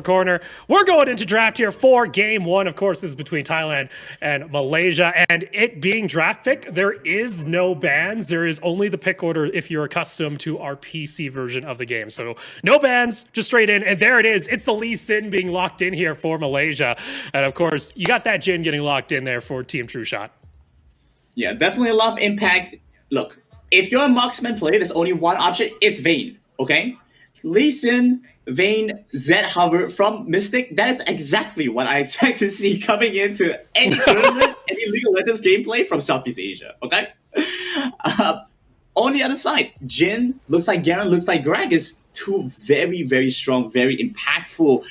corner. We're going into draft here for game one. Of course, this is between Thailand and Malaysia. And it being draft pick, there is no bans. There is only the pick order if you're accustomed to our PC version of the game. So no bans, just straight in. And there it is. It's the Lee Sin being locked in here for Malaysia. And of course, you got that Jin getting locked in there for Team TRUESHOT. Yeah, definitely a lot of impact. Look, if you're a marksman player, there's only one option. It's Vayne, okay? Lee Sin, Vayne, Zed Hover from Mystic. That is exactly what I expect to see coming into any tournament, any League of Legends gameplay from Southeast Asia, okay? On the other side, Jin, looks like Garen, looks like Gragas. Two very, very strong, very impactful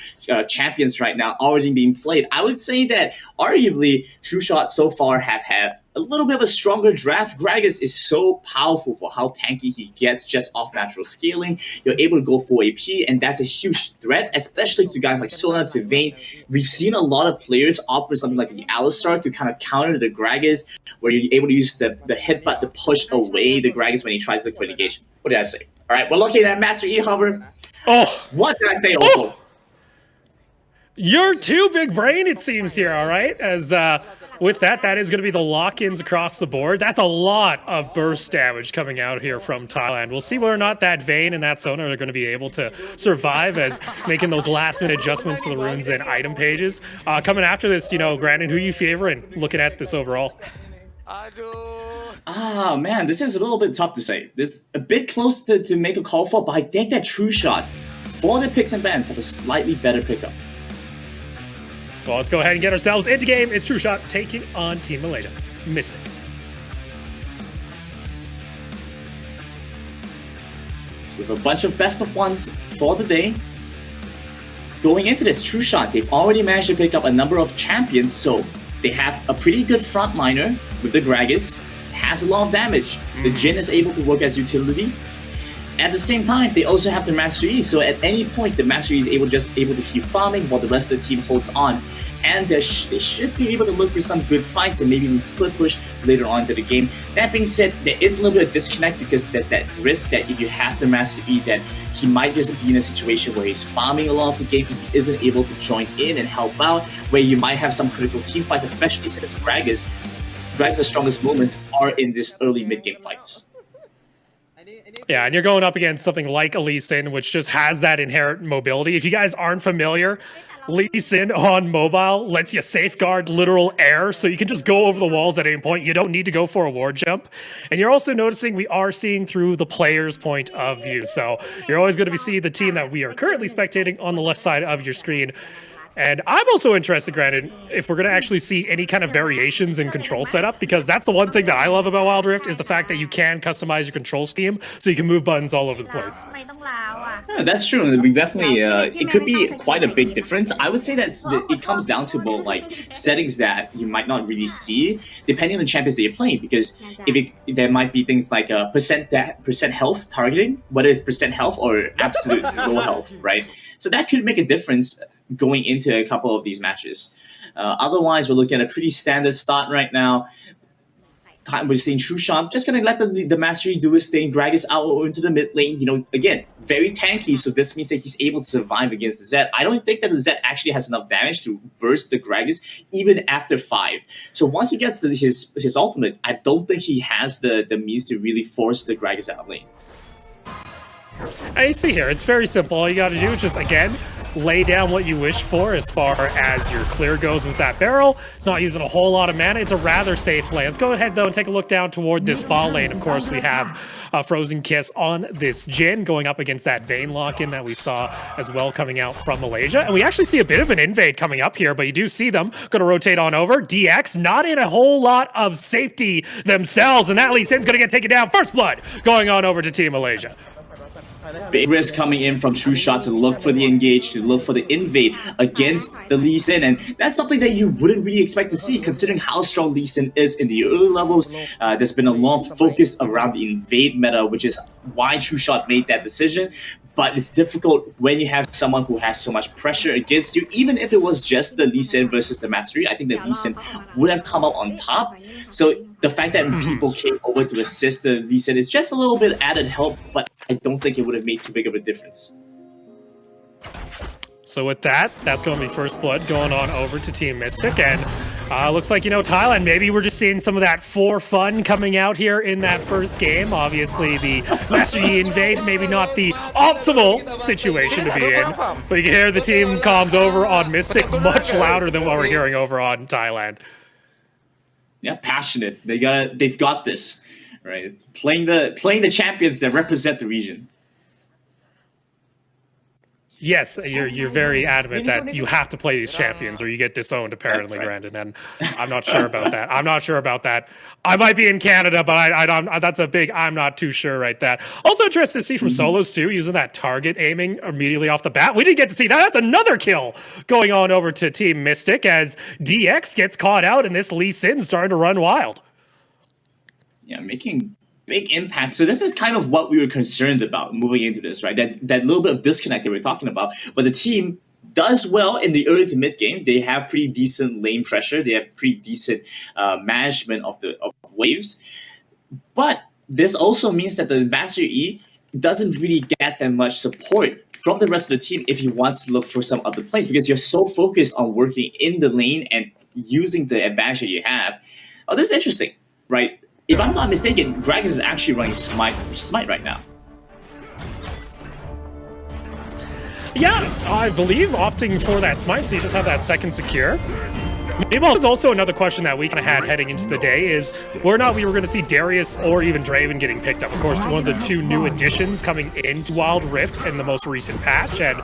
champions right now already being played. I would say that arguably TRUESHOT so far have had a little bit of a stronger draft. Gragas is so powerful for how tanky he gets just off natural scaling. You're able to go full AP, and that's a huge threat, especially to guys like Sona, to Vayne. We've seen a lot of players opt for something like the Alistar to kind of counter the Gragas, where you're able to use the headbutt to push away the Gragas when he tries to look for an engagement. What did I say? All right, we're looking at Master E Hover. Oh, what did I say, Oppo? You're too big brain, it seems here, all right? As with that is going to be the lock-ins across the board. That's a lot of burst damage coming out here from Thailand. We'll see whether or not that Vayne and that Sona are going to be able to survive as making those last-minute adjustments to the runes and item pages. Coming after this, you know, Brandon, who are you favoring looking at this overall? Ah, man, this is a little bit tough to say. This is a bit close to make a call for, but I think that TRUESHOT, for the picks and bans, have a slightly better pickup. Well, let's go ahead and get ourselves into game. It's TRUESHOT taking on Team Malaysia. Mystic. So we have a bunch of best of ones for the day. Going into this, TRUESHOT, they've already managed to pick up a number of champions, so they have a pretty good frontliner with the Gragas. Has a lot of damage. The Jin is able to work as utility. At the same time, they also have the Master E, so at any point, the Master E is able to keep farming while the rest of the team holds on. And they should be able to look for some good fights and maybe even split push later on into the game. That being said, there is a little bit of disconnect because there's that risk that if you have the Master E, that he might just be in a situation where he's farming a lot of the game and he isn't able to join in and help out, where you might have some critical team fights, especially since Gragas' strongest moments are in this early mid-game fights. Yeah, and you're going up against something like a Lee Sin, which just has that inherent mobility. If you guys aren't familiar, Lee Sin on mobile lets you safeguard literal air, so you can just go over the walls at any point. You don't need to go for a ward jump. And you're also noticing we are seeing through the player's point of view. So you're always going to see the team that we are currently spectating on the left side of your screen. And I'm also interested, granted, if we're going to actually see any kind of variations in control setup, because that's the one thing that I love about Wild Rift is the fact that you can customize your control scheme so you can move buttons all over the place. Yeah, that's true. We definitely, it could be quite a big difference. I would say that it comes down to both like settings that you might not really see depending on the champions that you're playing, because there might be things like percent health targeting, whether it's percent health or absolute low health, right? So that could make a difference going into a couple of these matches. Otherwise, we're looking at a pretty standard start right now. We're seeing TRUESHOT just gonna let the Mastery do his thing, drag us out into the mid lane. You know, again, very tanky, so this means that he's able to survive against the Zed. I don't think that the Zed actually has enough damage to burst the Gragas even after 5. So once he gets to his ultimate, I don't think he has the means to really force the Gragas out of lane. I see here, it's very simple. All you gotta do is just, again, lay down what you wish for as far as your clear goes with that barrel. It's not using a whole lot of mana. It's a rather safe lane. Let's go ahead, though, and take a look down toward this ball lane. Of course, we have a Frozen Kiss on this Jin going up against that Vayne lock-in that we saw as well coming out from Malaysia. And we actually see a bit of an invade coming up here, but you do see them. Going to rotate on over. DX not in a whole lot of safety themselves, and that Lee Sin's going to get taken down. First blood going on over to Team Malaysia. Big risk coming in from TRUESHOT to look for the engage, to look for the invade against the Lee Sin, and that's something that you wouldn't really expect to see considering how strong Lee Sin is in the early levels. There's been a lot of focus around the invade meta, which is why TRUESHOT made that decision. But it's difficult when you have someone who has so much pressure against you. Even if it was just the Lee Sin versus the Mastery, I think that Lee Sin would have come out on top. So the fact that people came over to assist the Lee Sin is just a little bit added help, but I don't think it would have made too big of a difference. So with that, that's going to be first blood going on over to Team Mystic, and looks like, Thailand, maybe we're just seeing some of that for fun coming out here in that first game. Obviously, the Master Yi invade, maybe not the optimal situation to be in, but you can hear the team comms over on Mystic much louder than what we're hearing over on Thailand. Yeah, passionate. They've got this, right? Playing the champions that represent the region. Yes, you're very adamant that you have to play these champions or you get disowned, apparently, right. Brandon, and I'm not sure about that. I'm not sure about that. I might be in Canada, but I don't, that's a big I'm not too sure right there. Also interesting to see from Solos, too, using that target aiming immediately off the bat. We didn't get to see that. That's another kill going on over to Team Mystic as DX gets caught out and this Lee Sin starting to run wild. Yeah, making big impact. So this is kind of what we were concerned about moving into this, right? That little bit of disconnect that we're talking about. But the team does well in the early to mid game. They have pretty decent lane pressure. They have pretty decent management of waves. But this also means that the Master E doesn't really get that much support from the rest of the team if he wants to look for some other plays, because you're so focused on working in the lane and using the advantage that you have. Oh, this is interesting, right? If I'm not mistaken, Dragons is actually running Smite right now. Yeah, I believe opting for that Smite, so you just have that second secure. Maybe there's also another question that we kind of had heading into the day is whether or not we were going to see Darius or even Draven getting picked up. Of course, one of the two new additions coming into Wild Rift in the most recent patch, and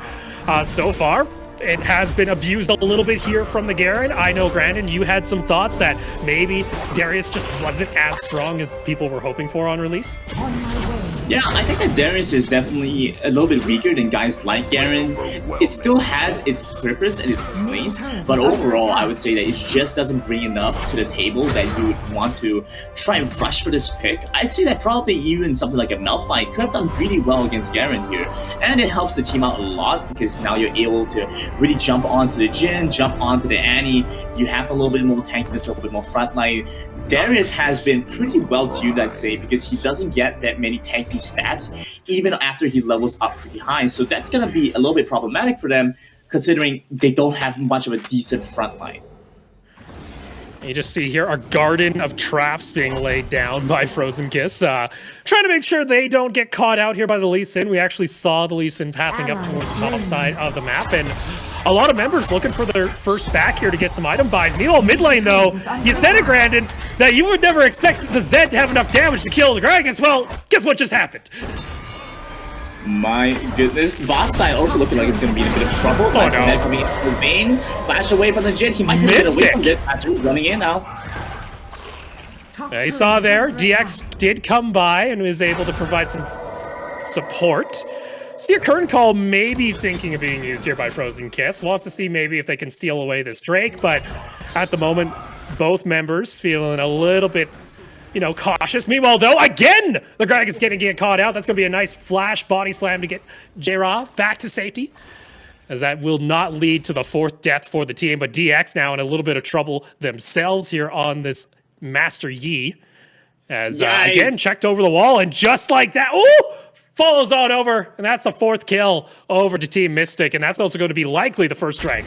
so far, it has been abused a little bit here from the Garen. I know, Brandon, you had some thoughts that maybe Darius just wasn't as strong as people were hoping for on release. Yeah, I think that Darius is definitely a little bit weaker than guys like Garen. It still has its purpose and its place, but overall, I would say that it just doesn't bring enough to the table that you would want to try and rush for this pick. I'd say that probably even something like a Malphite could have done really well against Garen here, and it helps the team out a lot because now you're able to really jump onto the Jhin, jump onto the Annie. You have a little bit more tankiness, a little bit more frontline. Darius has been pretty well tuned, I'd say, because he doesn't get that many tanky stats even after he levels up pretty high. So that's going to be a little bit problematic for them, considering they don't have much of a decent frontline. You just see here a garden of traps being laid down by Frozen Kiss, trying to make sure they don't get caught out here by the Lee Sin. We actually saw the Lee Sin pathing up towards the top side of the map, and a lot of members looking for their first back here to get some item buys. Meanwhile, mid lane, though, you said it, Brandon, that you would never expect the Zed to have enough damage to kill the Gragas. Well, guess what just happened? My goodness, bot side also looking like it's going to be in a bit of trouble. Oh, no. Coming in from the Vayne, flash away from the Jhin. He might be able to get away from this. Actually running in now. Yeah, you saw there, DX did come by and was able to provide some support. See a current call maybe thinking of being used here by Frozen Kiss. Wants to see maybe if they can steal away this Drake, but at the moment, both members feeling a little bit, cautious. Meanwhile, though, again, the Greg is getting caught out. That's going to be a nice flash body slam to get J-Raw back to safety, as that will not lead to the fourth death for the team. But DX now in a little bit of trouble themselves here on this Master Yi, as again checked over the wall, and just like that, ooh, follows on over, and that's the fourth kill over to Team Mystic, and that's also going to be likely the first drag.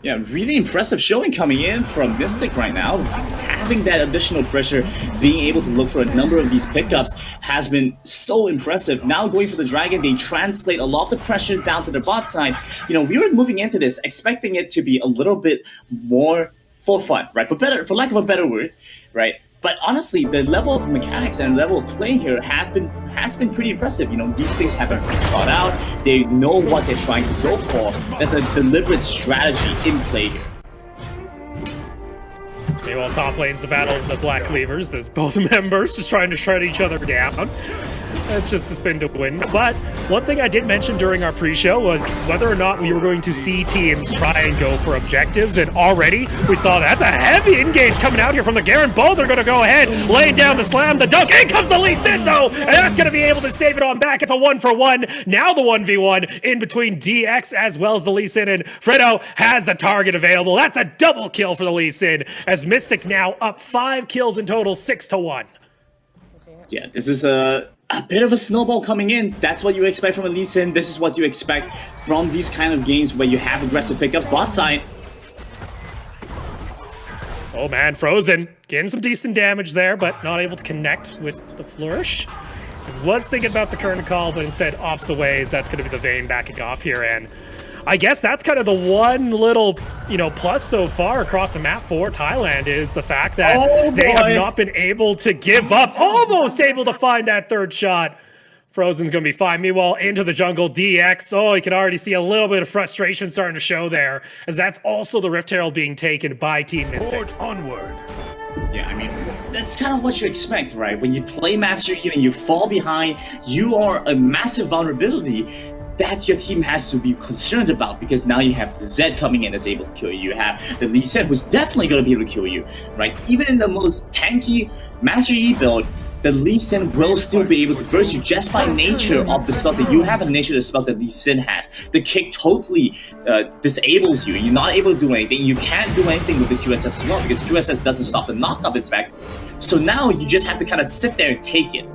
Yeah, really impressive showing coming in from Mystic right now. Having that additional pressure, being able to look for a number of these pickups has been so impressive. Now going for the Dragon, they translate a lot of the pressure down to the bot side. We were moving into this expecting it to be a little bit more for fun, right? For lack of a better word, right? But honestly, the level of mechanics and level of play here has been pretty impressive. These things have been thought out. They know what they're trying to go for. There's a deliberate strategy in play here. Meanwhile, top lane's the battle of the Black Cleavers. There's both members just trying to shred each other down. It's just the spin to win. But one thing I did mention during our pre-show was whether or not we were going to see teams try and go for objectives. And already we saw that's a heavy engage coming out here from the Garen. Both are going to go ahead, laying down the slam, the dunk. In comes the Lee Sin, though, and that's going to be able to save it on back. It's a 1-for-1. Now the 1v1 in between DX as well as the Lee Sin, and Fredo has the target available. That's a double kill for the Lee Sin, as Mystic now up 5 kills in total, 6-1. Yeah, this is a A bit of a snowball coming in. That's what you expect from a Lee Sin. This is what you expect from these kind of games where you have aggressive pickups. Bot side. Oh man, Frozen getting some decent damage there, but not able to connect with the flourish. Was thinking about the current call, but instead opts away. That's going to be the Vayne backing off here, and I guess that's kind of the one little, plus so far across the map for Thailand is the fact that they have not been able to give up. Almost able to find that third shot. Frozen's going to be fine. Meanwhile, into the jungle, DX. Oh, you can already see a little bit of frustration starting to show there, as that's also the Rift Herald being taken by Team Mystic. Onward. Yeah, I mean, that's kind of what you expect, right? When you play Master Yi and you fall behind, you are a massive vulnerability that your team has to be concerned about, because now you have the Zed coming in that's able to kill you. You have the Lee Sin, who's definitely going to be able to kill you, right? Even in the most tanky Master Yi build, the Lee Sin will still be able to burst you just by nature of the spells that you have and nature of the spells that Lee Sin has. The kick totally disables you. You're not able to do anything. You can't do anything with the QSS as well, because QSS doesn't stop the knock-up effect. So now you just have to kind of sit there and take it.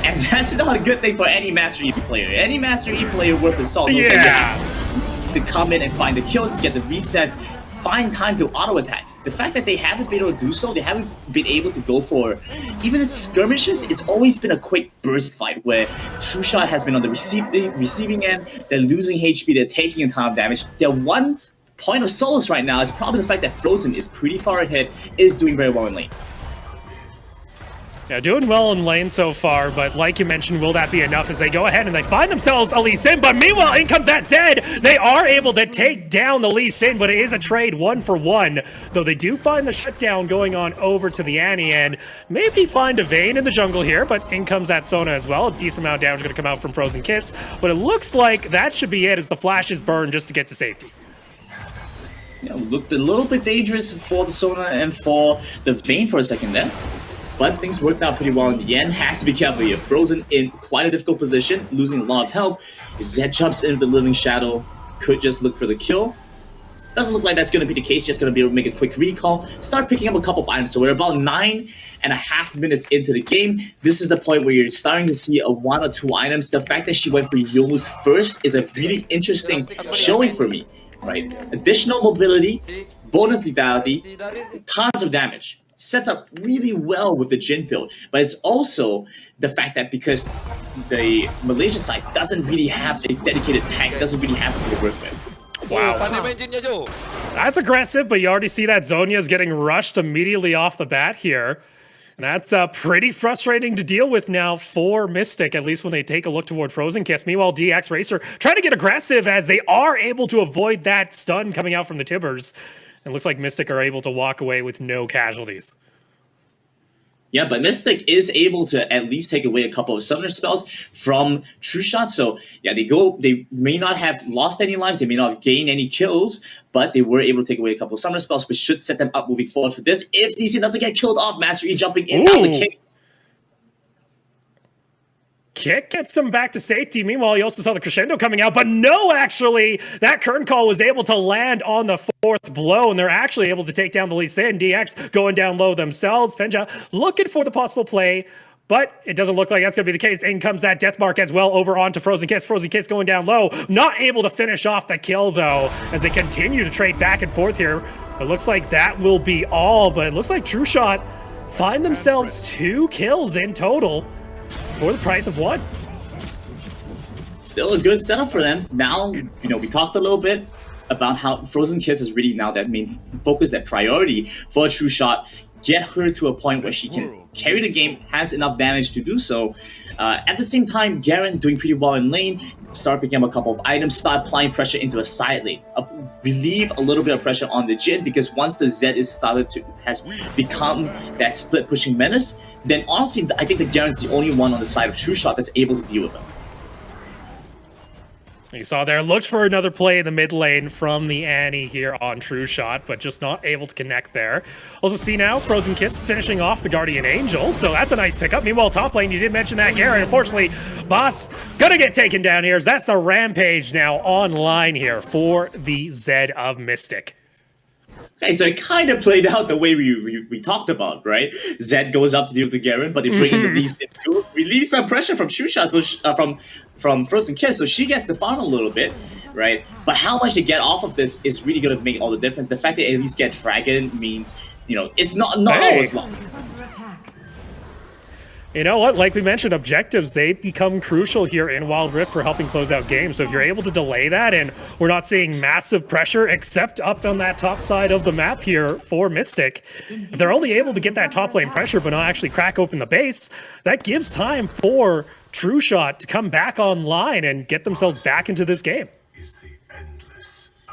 And that's not a good thing for any Master Yi player. Any Master Yi player worth his salt knows that to come in and find the kills, to get the resets, find time to auto-attack. The fact that they haven't been able to do so, they haven't been able to go for even in skirmishes, it's always been a quick burst fight where TrueShot has been on the receiving end, they're losing HP, they're taking a ton of damage. Their one point of solace right now is probably the fact that Frozen is pretty far ahead, is doing very well in lane. Yeah, doing well in lane so far, but like you mentioned, will that be enough as they go ahead and they find themselves a Lee Sin? But meanwhile, in comes that Zed. They are able to take down the Lee Sin, but it is a trade 1-for-1. Though they do find the shutdown going on over to the Annie, and maybe find a Vayne in the jungle here, but in comes that Sona as well. A decent amount of damage going to come out from Frozen Kiss, but it looks like that should be it as the flashes burn just to get to safety. Yeah, looked a little bit dangerous for the Sona and for the Vayne for a second there. But things worked out pretty well in the end. Has to be careful here. Frozen in quite a difficult position, losing a lot of health. If Zed jumps into the Living Shadow, could just look for the kill. Doesn't look like that's going to be the case. Just going to be able to make a quick recall. Start picking up a couple of items. So we're about 9.5 minutes into the game. This is the point where you're starting to see a 1 or 2 items. The fact that she went for Yomu's first is a really interesting showing for me. Right? Additional mobility, bonus lethality, tons of damage. Sets up really well with the Jhin build, but it's also the fact that because the Malaysian side doesn't really have a dedicated tank, doesn't really have something to work with. Wow. That's aggressive, but you already see that Zhonya's getting rushed immediately off the bat here. And that's pretty frustrating to deal with now for Mystic, at least when they take a look toward Frozen Kiss. Meanwhile, DX Racer trying to get aggressive as they are able to avoid that stun coming out from the Tibbers. It looks like Mystic are able to walk away with no casualties. Yeah, but Mystic is able to at least take away a couple of summoner spells from TrueShot. So yeah, they may not have lost any lives, they may not have gained any kills, but they were able to take away a couple of summoner spells, which should set them up moving forward for this. If DC doesn't get killed off, Master Yi jumping in on the kick. Kick gets them back to safety. Meanwhile, you also saw the crescendo coming out, but no, actually, that curtain call was able to land on the 4th blow, and they're actually able to take down the Lee Sin. DX going down low themselves. Penja looking for the possible play, but it doesn't look like that's going to be the case. In comes that death mark as well over onto Frozen Kiss. Frozen Kiss going down low. Not able to finish off the kill, though, as they continue to trade back and forth here. It looks like that will be all, but it looks like TrueShot find themselves 2 kills in total for the price of 1. Still a good setup for them. Now, we talked a little bit about how Frozen Kiss is really now that main focus, that priority for a TrueShot. Get her to a point where she can carry the game, has enough damage to do so. At the same time, Garen doing pretty well in lane, start picking up a couple of items, start applying pressure into a side lane. Relieve a little bit of pressure on the Jhin, because once the Zed has become that split pushing menace, then honestly, I think that Garen's the only one on the side of TrueShot that's able to deal with him. You saw there, looked for another play in the mid lane from the Annie here on TrueShot, but just not able to connect there. Also see now, Frozen Kiss finishing off the Guardian Angel, so that's a nice pickup. Meanwhile, top lane, you did mention that, Garen. Unfortunately, Boss gonna get taken down here, as that's a rampage now online here for the Zed of Mystic. Okay, so it kind of played out the way we talked about, right? Zed goes up to deal with the Garen, but they bring in the Lee Sin to relieve some pressure from TrueShot, so from Frozen Kiss, so she gets the farm a little bit, right? But how much they get off of this is really going to make all the difference. The fact that they at least get Dragon means, you know, it's not always long. You know what? Like we mentioned, objectives, they become crucial here in Wild Rift for helping close out games. So if you're able to delay that and we're not seeing massive pressure except up on that top side of the map here for Mystic, if they're only able to get that top lane pressure but not actually crack open the base, that gives time for TrueShot to come back online and get themselves back into this game.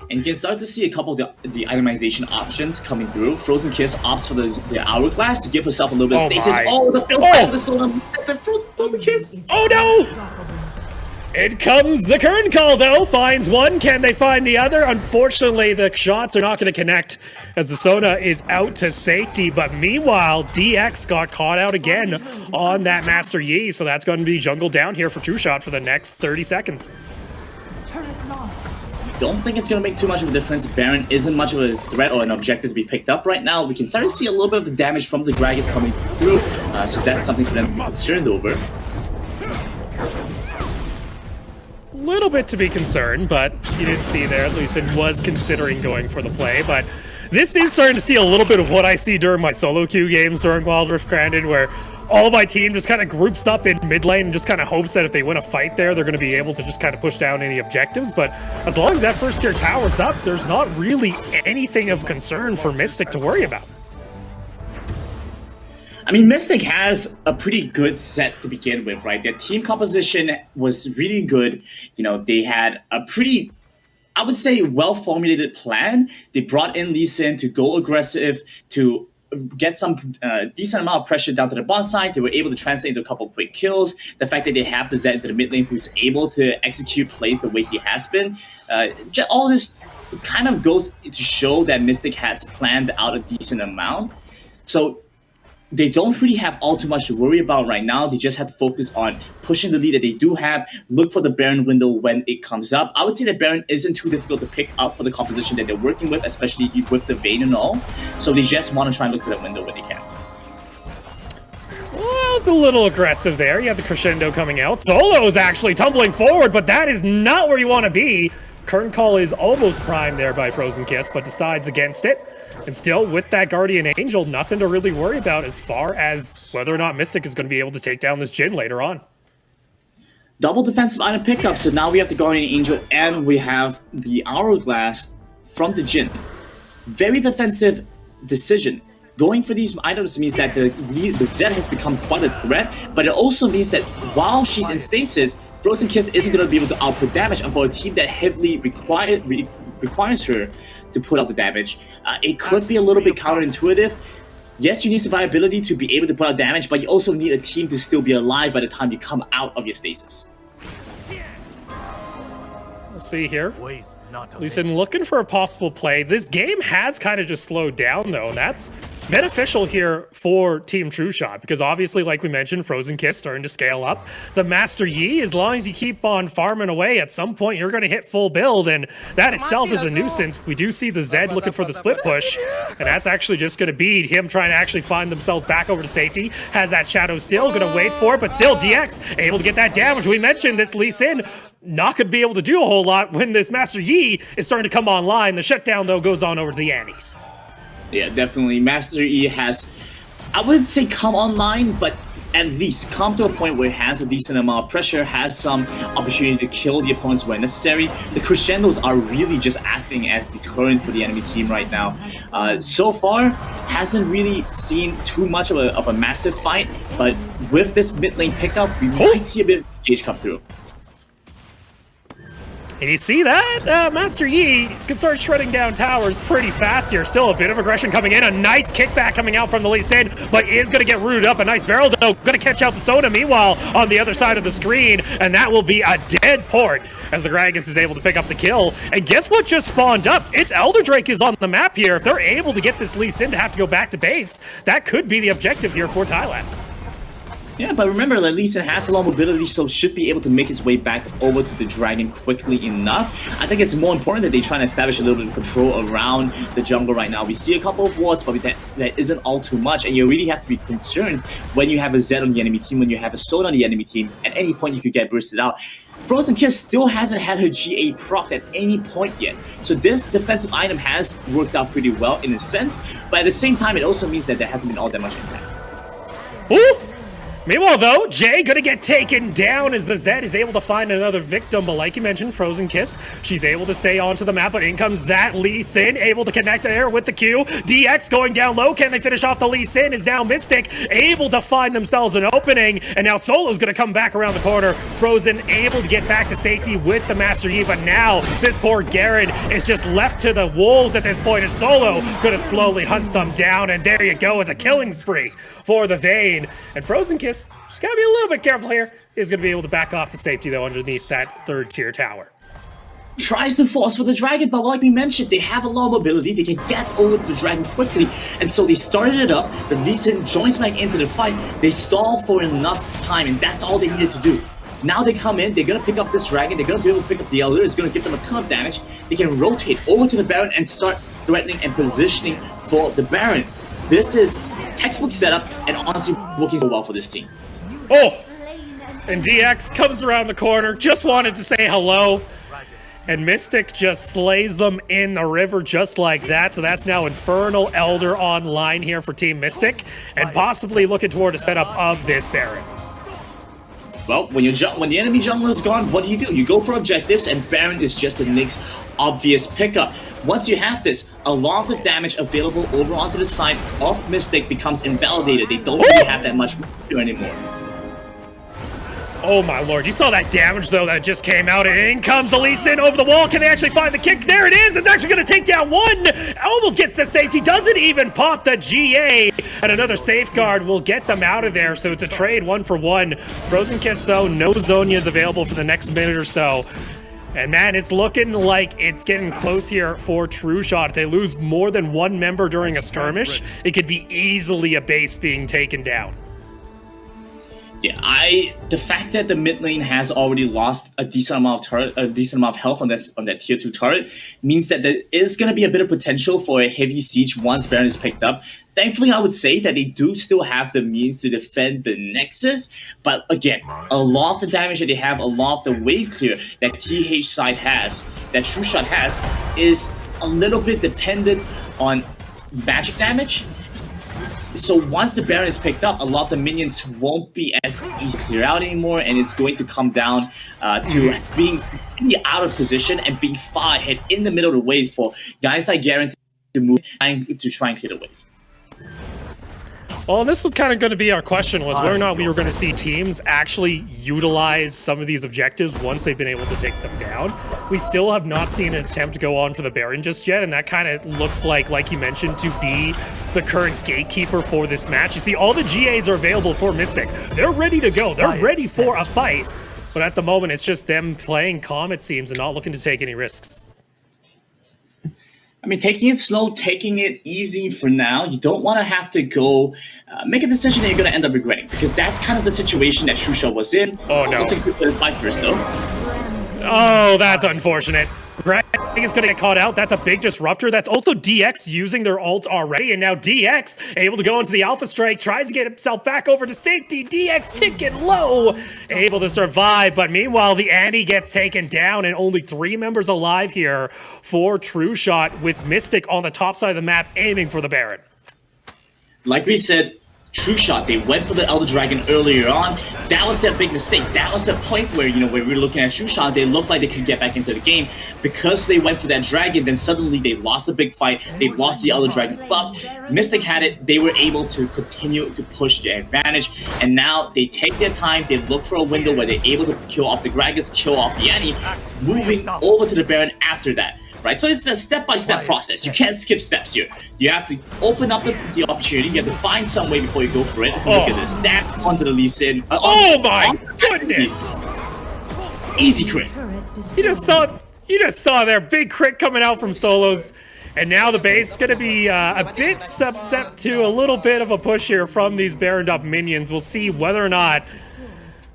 And you can start to see a couple of the itemization options coming through. Frozen Kiss opts for the Hourglass to give herself a little bit of stasis. Oh, the Frozen Kiss! Oh no! In comes the current call though, finds one, can they find the other? Unfortunately, the shots are not going to connect as the Sona is out to safety, but meanwhile, DX got caught out again on that Master Yi, so that's going to be jungle down here for TrueShot for the next 30 seconds. Don't think it's going to make too much of a difference. Baron isn't much of a threat or an objective to be picked up right now. We can start to see a little bit of the damage from the Gragas coming through, so that's something for them to be concerned over. A little bit to be concerned, but you didn't see there. At least it was considering going for the play, but this is starting to see a little bit of what I see during my solo queue games during Wild Rift Granted, where all of my team just kind of groups up in mid lane and just kind of hopes that if they win a fight there, they're going to be able to just kind of push down any objectives. But as long as that first tier tower's up, there's not really anything of concern for Mystic to worry about. I mean, Mystic has a pretty good set to begin with, right? Their team composition was really good. You know, they had a pretty, I would say, well-formulated plan. They brought in Lee Sin to go aggressive, to get some decent amount of pressure down to the bot side. They were able to translate into a couple quick kills. The fact that they have the Zed into the mid lane who's able to execute plays the way he has been. All this kind of goes to show that Mystic has planned out a decent amount. So they don't really have all too much to worry about right now. They just have to focus on pushing the lead that they do have, look for the Baron window when it comes up. I would say that Baron isn't too difficult to pick up for the composition that they're working with, especially with the Vayne and all. So they just want to try and look for that window when they can. Well, that was a little aggressive there. You have the crescendo coming out. Solo's actually tumbling forward, but that is not where you want to be. Current call is almost primed there by Frozen Kiss, but decides against it. And still, with that Guardian Angel, nothing to really worry about as far as whether or not Mystic is going to be able to take down this Jhin later on. Double defensive item pickup, so now we have the Guardian Angel and we have the Hourglass from the Jhin. Very defensive decision. Going for these items means that the Zed has become quite a threat, but it also means that while she's in stasis, Frozen Kiss isn't going to be able to output damage, and for a team that heavily requires her to put out the damage, it could be a little bit counterintuitive. Yes, you need survivability to be able to put out damage, but you also need a team to still be alive by the time you come out of your stasis. We'll see here. Lee Sin looking for a possible play. This game has kind of just slowed down, though, and that's beneficial here for Team TrueShot, because obviously, like we mentioned, Frozen Kiss starting to scale up. The Master Yi, as long as you keep on farming away, at some point you're going to hit full build, and that itself is a nuisance. We do see the Zed looking for the split push, and that's actually just going to be him trying to actually find themselves back over to safety. Has that Shadow still, going to wait for it, but still DX able to get that damage. We mentioned this Lee Sin not going to be able to do a whole lot when this Master Yi is starting to come online. The shutdown, though, goes on over to the Annie. Yeah, definitely. Master Yi has, I wouldn't say come online, but at least come to a point where it has a decent amount of pressure, has some opportunity to kill the opponents when necessary. The crescendos are really just acting as deterrent for the enemy team right now. So far, hasn't really seen too much of a massive fight, but with this mid lane pickup, we might see a bit of gauge come through. And you see that? Master Yi can start shredding down towers pretty fast here. Still a bit of aggression coming in. A nice kickback coming out from the Lee Sin, but is going to get rooted up. A nice barrel, though. Going to catch out the Sona. Meanwhile, on the other side of the screen, and that will be a dead port as the Gragas is able to pick up the kill. And guess what just spawned up? It's Elder Drake is on the map here. If they're able to get this Lee Sin to have to go back to base, that could be the objective here for Thailand. Yeah, but remember that Lee Sin has a lot of mobility, so should be able to make his way back over to the dragon quickly enough. I think it's more important that they try and establish a little bit of control around the jungle right now. We see a couple of wards, but that isn't all too much, and you really have to be concerned when you have a Zed on the enemy team, when you have a Sword on the enemy team. At any point, you could get bursted out. Frozen Kiss still hasn't had her GA procced at any point yet, so this defensive item has worked out pretty well in a sense, but at the same time, it also means that there hasn't been all that much impact. Ooh! Meanwhile, though, Jay gonna get taken down as the Zed is able to find another victim, but like you mentioned, Frozen Kiss, she's able to stay onto the map, but in comes that Lee Sin, able to connect there with the Q. DX going down low, can they finish off the Lee Sin? Is now Mystic, able to find themselves an opening, and now Solo's gonna come back around the corner. Frozen able to get back to safety with the Master Yi, but now this poor Garen is just left to the wolves at this point, as Solo gonna slowly hunt them down, and there you go, as a killing spree for the Vayne. And Frozen Kiss, she's gotta be a little bit careful here, is gonna be able to back off to safety though underneath that 3rd tier tower. Tries to force for the dragon, but like we mentioned, they have a lot of mobility, they can get over to the dragon quickly, and so they started it up. The Lee Sin joins back into the fight, they stall for enough time, and that's all they needed to do. Now they come in, they're gonna pick up this dragon, they're gonna be able to pick up the Elder, it's gonna give them a ton of damage. They can rotate over to the Baron and start threatening and positioning for the Baron. This is textbook setup, and honestly working so well for this team. Oh! And DX comes around the corner, just wanted to say hello. And Mystic just slays them in the river just like that. So that's now Infernal Elder online here for Team Mystic, and possibly looking toward a setup of this Baron. Well, when the enemy jungler is gone, what do? You go for objectives, and Baron is just the next obvious pickup. Once you have this, a lot of the damage available over onto the side of Mystic becomes invalidated. They don't really have that much anymore. Oh my lord, you saw that damage though that just came out, and in comes the Lee Sin over the wall. Can they actually find the kick? There it is! It's actually going to take down one! Almost gets to safety, doesn't even pop the GA! And another safeguard will get them out of there, so it's a trade 1-for-1. Frozen Kiss though, no Zonias available for the next minute or so. And man, it's looking like it's getting close here for TrueShot. If they lose more than one member during a skirmish, it could be easily a base being taken down. Yeah, the fact that the mid lane has already lost a decent amount of health on that tier 2 turret means that there is going to be a bit of potential for a heavy siege once Baron is picked up. Thankfully, I would say that they do still have the means to defend the Nexus, but again, a lot of the damage that they have, a lot of the wave clear that TH side has, that TrueShot has, is a little bit dependent on magic damage. So once the Baron is picked up, a lot of the minions won't be as easy to clear out anymore, and it's going to come down to being really out of position and being far ahead in the middle of the wave for guys like Garen to move to try and clear the wave. Well, and this was kind of going to be our question, was whether or not we were going to see teams actually utilize some of these objectives once they've been able to take them down. We still have not seen an attempt to go on for the Baron just yet, and that kind of looks like you mentioned, to be the current gatekeeper for this match. You see, all the GAs are available for Mystic. They're ready to go. They're ready for a fight. But at the moment, it's just them playing calm, it seems, and not looking to take any risks. I mean, taking it slow, taking it easy for now. You don't want to have to go make a decision that you're going to end up regretting, because that's kind of the situation that TrueShot was in. Oh, no. Fight first, though. Oh, that's unfortunate. Greg is going to get caught out. That's a big disruptor. That's also DX using their ult already, and now DX able to go into the Alpha Strike, tries to get himself back over to safety. DX ticking low, able to survive, but meanwhile the Annie gets taken down, and only 3 members alive here for TrueShot, with Mystic on the top side of the map aiming for the Baron. Like we said, TrueShot, they went for the Elder Dragon earlier on. That was their big mistake. That was the point where, when we were looking at TrueShot, they looked like they could get back into the game. Because they went for that dragon, then suddenly they lost the big fight. They lost the Elder Dragon buff. Mystic had it. They were able to continue to push their advantage. And now they take their time. They look for a window where they're able to kill off the Gragas, kill off the Annie, moving over to the Baron after that. Right, so it's a step-by-step process. You can't skip steps here. You have to open up the opportunity. You have to find some way before you go for it. Look at this. Stab onto the Lee Sin. Oh my goodness! Easy crit. He just saw You just saw their big crit coming out from Solos. And now the base is going to be a bit subset to a little bit of a push here from these Baroned up minions. We'll see whether or not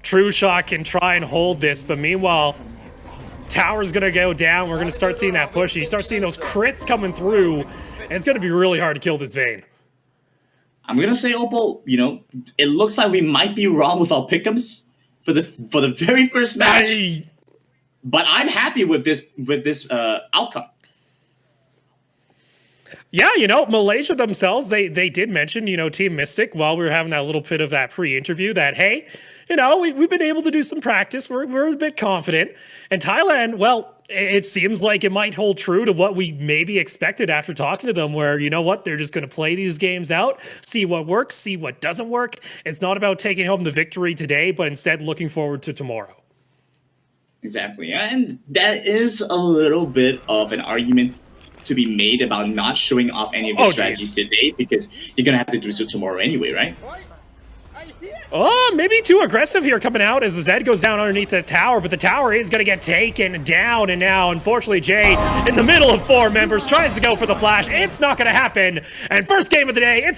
TrueShot can try and hold this. But meanwhile, tower's going to go down. We're going to start seeing that push. You start seeing those crits coming through. And it's going to be really hard to kill this Vayne. I'm going to say, Opal, you know, it looks like we might be wrong with our pick'ems for the very first match. But I'm happy with this outcome. Yeah, you know, Malaysia themselves, they did mention, you know, Team Mystic while we were having that little bit of that pre-interview that, hey, you know, we've been able to do some practice. We're a bit confident. And Thailand, well, it seems like it might hold true to what we maybe expected after talking to them, where, you know what, they're just going to play these games out, see what works, see what doesn't work. It's not about taking home the victory today, but instead looking forward to tomorrow. Exactly. And that is a little bit of an argument to be made about not showing off any of your strategies today, because you're going to have to do so tomorrow anyway, right? Oh, maybe too aggressive here coming out as the Zed goes down underneath the tower, but the tower is going to get taken down, and now, unfortunately, Jay, in the middle of 4 members, tries to go for the flash. It's not going to happen, and first game of the day, it's